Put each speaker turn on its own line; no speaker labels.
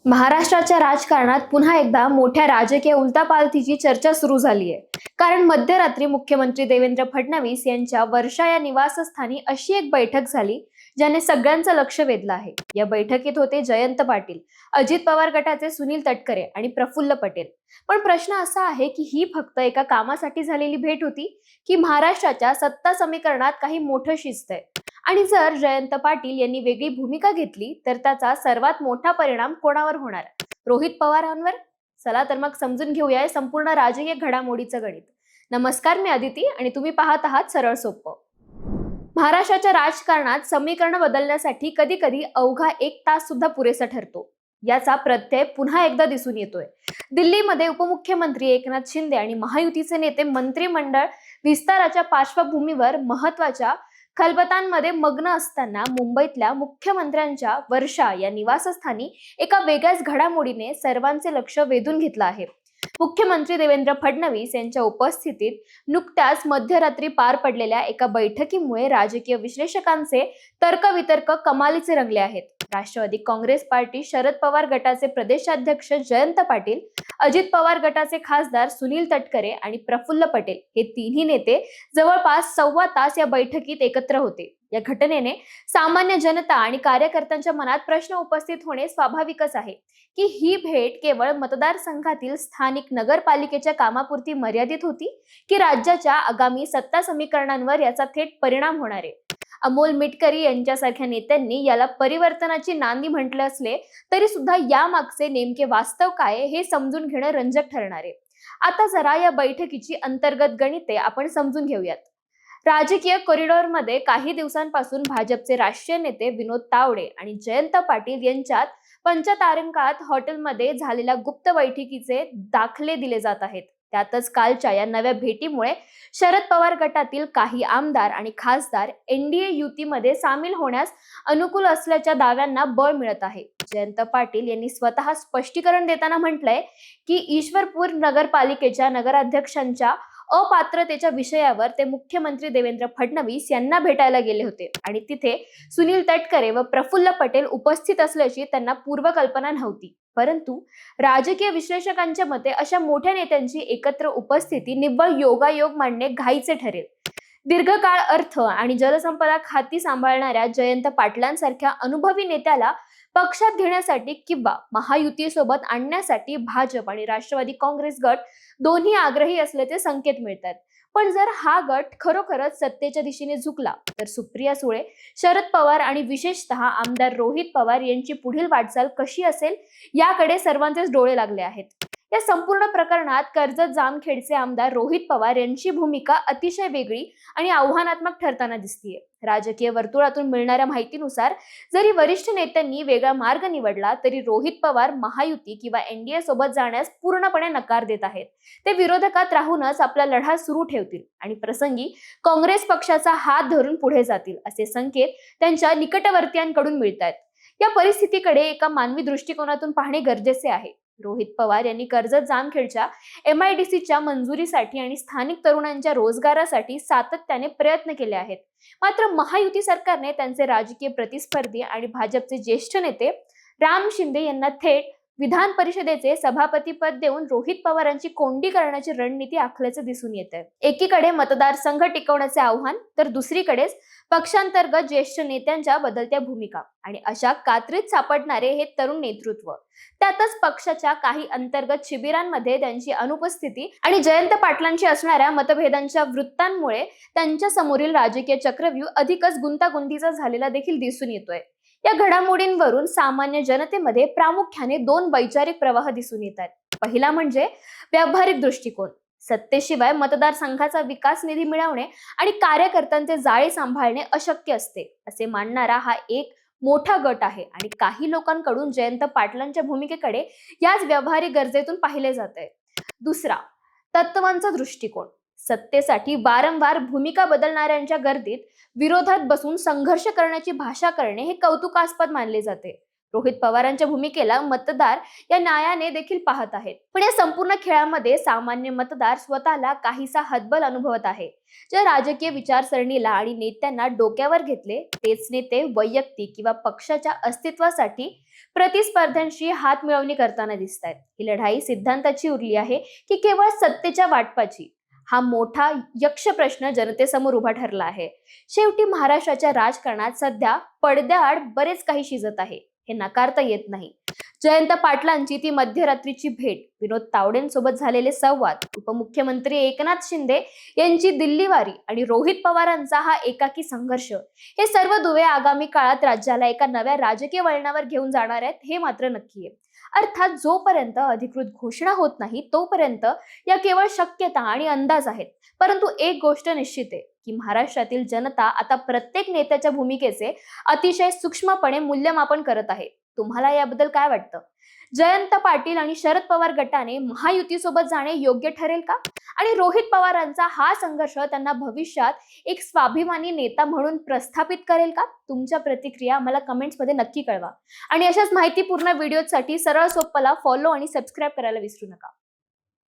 महाराष्ट्राच्या राजकारणात पुन्हा एकदा मोठ्या राजकीय उलथापालथीची चर्चा सुरू झाली आहे. कारण मध्यरात्री मुख्यमंत्री देवेंद्र फडणवीस यांच्या वर्षा या निवासस्थानी अशी एक बैठक झाली ज्याने सगळ्यांचं लक्ष वेधलं आहे. या बैठकीत होते जयंत पाटील, अजित पवार गटाचे सुनील तटकरे आणि प्रफुल्ल पटेल. पण प्रश्न असा आहे की ही फक्त एका कामासाठी झालेली भेट होती की महाराष्ट्राच्या सत्ता समीकरणात काही मोठं शिस्त आहे. आणि जर जयंत पाटील यांनी वेगळी भूमिका घेतली तर त्याचा सर्वात मोठा परिणाम कोणावर होणार? रोहित पवारांवर? चला तर मग समजून घेऊया संपूर्ण राजकीय घडामोडीचं गणित. नमस्कार, मी अदिती आणि तुम्ही पाहत आहात सरळ सोपं. महाराष्ट्राच्या राजकारणात समीकरण बदलण्यासाठी कधी कधी अवघा 1 तास सुद्धा पुरेसा ठरतो. याचा प्रत्यय पुन्हा एकदा दिसून येतोय. दिल्लीमध्ये उपमुख्यमंत्री एकनाथ शिंदे आणि महायुतीचे नेते मंत्रिमंडळ विस्ताराच्या पार्श्वभूमीवर महत्वाच्या खलबतांमध्ये मग्न असताना मुंबईतल्या मुख्यमंत्र्यांच्या वर्षा या निवासस्थानी एका वेगळ्याच घडामोडीने सर्वांचे लक्ष वेधून घेतलं आहे. मुख्यमंत्री देवेंद्र फडणवीस यांच्या उपस्थितीत नुकत्याच मध्यरात्री पार पडलेल्या एका बैठकीमुळे राजकीय विश्लेषकांचे तर्कवितर्क कमालीचे रंगले आहेत. राष्ट्रवादी काँग्रेस पार्टी शरद पवार गटाचे प्रदेशाध्यक्ष जयंत पाटील, अजित पवार गटाचे खासदार सुनील तटकरे आणि प्रफुल्ल पटेल हे तिन्ही नेते जवळपास 1.25 तास या बैठकीत एकत्र होते. या घटनेने सामान्य जनता आणि कार्यकर्त्यांच्या मनात प्रश्न उपस्थित होणे स्वाभाविकच आहे की ही भेट केवळ मतदारसंघातील स्थानिक नगरपालिकेच्या कामापुरती मर्यादित होती की राज्याच्या आगामी सत्ता समीकरणांवर याचा थेट परिणाम होणार आहे. अमोल मिटकरी यांच्यासारख्या नेत्यांनी याला परिवर्तनाची नांदी म्हटले असले तरी सुद्धा यामागचे नेमके वास्तव काय हे समजून घेणं रंजक ठरणार आहे. आता जरा या बैठकीची अंतर्गत गणिते आपण समजून घेऊयात. राजकीय कॉरिडॉरमध्ये काही दिवसांपासून भाजपचे राष्ट्रीय नेते विनोद तावडे आणि जयंत पाटील यांच्यात पंचतारकांकित हॉटेलमध्ये झालेल्या गुप्त बैठकीचे दाखले दिले जात आहेत. त्यातच कालच्या या नव्या भेटीमुळे शरद पवार गटातील काही आमदार आणि खासदार एनडीए युतीमध्ये सामील होण्यास अनुकूल असल्याच्या दाव्यांना बळ मिळत आहे. जयंत पाटील यांनी स्वतः स्पष्टीकरण देताना म्हटलंय की ईश्वरपूर नगरपालिकेच्या नगराध्यक्षांच्या अपात्रतेच्या विषयावर ते मुख्यमंत्री देवेंद्र फडणवीस यांना भेटायला गेले होते आणि तिथे सुनील तटकरे व प्रफुल्ल पटेल उपस्थित असल्याची त्यांना पूर्वकल्पना नव्हती. परंतु राजकीय विश्लेषकांच्या मते अशा मोठ्या नेत्यांची एकत्र उपस्थिती निव्वळ योगायोग मांडणे घाईचे ठरेल. दीर्घकाळ अर्थ आणि जलसंपदा खाती सांभाळणाऱ्या जयंत पाटलांसारख्या अनुभवी नेत्याला पक्षात घेण्यासाठी किंवा महायुतीसोबत आणण्यासाठी भाजप आणि राष्ट्रवादी काँग्रेस गट दोन्ही आग्रही असल्याचे संकेत मिळतात. पण जर हा गट खरोखरच सत्तेच्या दिशेने झुकला तर सुप्रिया सुळे, शरद पवार आणि विशेषतः आमदार रोहित पवार यांची पुढील वाटचाल कशी असेल याकडे सर्वांचेच डोळे लागले आहेत. या संपूर्ण प्रकरणात कर्जत जामखेडचे आमदार रोहित पवार यांची भूमिका अतिशय वेगळी आणि आव्हानात्मक ठरताना दिसतीये. राजकीय वर्तुळातून मिळणाऱ्या माहितीनुसार जरी वरिष्ठ नेत्यांनी वेगळा मार्ग निवडला तरी रोहित पवार महायुती किंवा एनडीए सोबत जाण्यास पूर्णपणे नकार देत आहेत. ते विरोधकात राहूनच आपला लढा सुरू ठेवतील आणि प्रसंगी काँग्रेस पक्षाचा हात धरून पुढे जातील असे संकेत त्यांच्या निकटवर्तीयांकडून मिळतात. या परिस्थितीकडे एका मानवी दृष्टिकोनातून पाहणे गरजेचे आहे. रोहित पवार यांनी कर्जत जामखेडच्या MIDCच्या मंजुरीसाठी आणि स्थानिक तरुणांच्या रोजगारासाठी सातत्याने प्रयत्न केले आहेत. मात्र महायुती सरकारने त्यांचे राजकीय प्रतिस्पर्धी आणि भाजपचे ज्येष्ठ नेते राम शिंदे यांना थेट विधान परिषदेचे सभापतीपद देऊन रोहित पवारांची कोंडी करण्याची रणनीती आखल्याचे दिसून येत आहे. एकीकडे मतदारसंघ टिकवण्याचे आव्हान तर दुसरीकडेच पक्षांतर्गत ज्येष्ठ नेत्यांच्या बदलत्या भूमिका आणि अशा कात्रीत सापडणारे हे तरुण नेतृत्व. त्यातच पक्षाच्या काही अंतर्गत शिबिरांमध्ये त्यांची अनुपस्थिती आणि जयंत पाटलांशी असणाऱ्या मतभेदांच्या वृत्तांमुळे त्यांच्या समोरील राजकीय चक्रव्यूह अधिकच गुंतागुंतीचा झालेला देखील दिसून येतोय. या घडामोडींवरून सामान्य जनतेमध्ये प्रामुख्याने 2 वैचारिक प्रवाह दिसून येतात. पहिला म्हणजे व्यावहारिक दृष्टिकोन. सत्तेशिवाय मतदारसंघाचा विकास निधी मिळवणे आणि कार्यकर्त्यांचे जाळे सांभाळणे अशक्य असते असे मानणारा हा एक मोठा गट आहे आणि काही लोकांकडून जयंत पाटलांच्या भूमिकेकडे याच व्यावहारिक गरजेतून पाहिले जात आहे. दुसरा, तत्वांचा दृष्टिकोन. सत्तेसाठी वारंवार भूमिका बदलणाऱ्यांच्या गर्दीत विरोधात बसून संघर्ष करण्याची भाषा करणे हे कौतुकास्पद मानले जाते. रोहित पवारांच्या भूमिकेला मतदार या न्यायाने देखील पाहत आहेत. पण या संपूर्ण खेळामध्ये सामान्य मतदार स्वतःला काहीसा हतबल अनुभवत आहे. ज्या राजकीय विचारसरणीला आणि नेत्यांना डोक्यावर घेतले तेच नेते वैयक्तिक किंवा पक्षाच्या अस्तित्वासाठी प्रतिस्पर्ध्यांशी हात मिळवणी करताना दिसत आहेत. ही लढाई सिद्धांताची उरली आहे की केवळ सत्तेच्या वाटपाची? हा मोठा यक्ष प्रश्न जनतेसमोर उभा ठरला आहे. शेवटी महाराष्ट्राच्या राजकारणात सध्या पडद्याआड बरेच काही शिजत आहे, हे नाकारता येत नाही. जयंत पाटलांची ती मध्यरात्रीची भेट, विनोद तावडेंसोबत झालेले संवाद, उपमुख्यमंत्री एकनाथ शिंदे यांची दिल्लीवारी आणि रोहित पवारांचा हा एकाकी संघर्ष, हे सर्व दुवे आगामी काळात राज्याला एका नव्या राजकीय वळणावर घेऊन जाणार आहेत, हे मात्र नक्की आहे. अर्थात जोपर्यंत अधिकृत घोषणा होत नाही तोपर्यंत या केवळ शक्यता आणि अंदाज आहेत. परंतु एक गोष्ट निश्चित आहे की महाराष्ट्रातील जनता आता प्रत्येक नेत्याच्या भूमिकेचे अतिशय सूक्ष्मपणे मूल्यमापन करत आहे. तुम्हाला याबद्दल काय वाटतं? जयंत पाटील आणि शरद पवार गटाने महायुतीसोबत जाणे योग्य ठरेल का? आणि रोहित पवारांचा हा संघर्ष त्यांना भविष्यात एक स्वाभिमानी नेता म्हणून प्रस्थापित करेल का? तुमच्या प्रतिक्रिया मला कमेंट्समध्ये नक्की कळवा. आणि अशाच माहितीपूर्ण व्हिडिओसाठी सरळ सोप्पाला फॉलो आणि सबस्क्राईब करायला विसरू नका.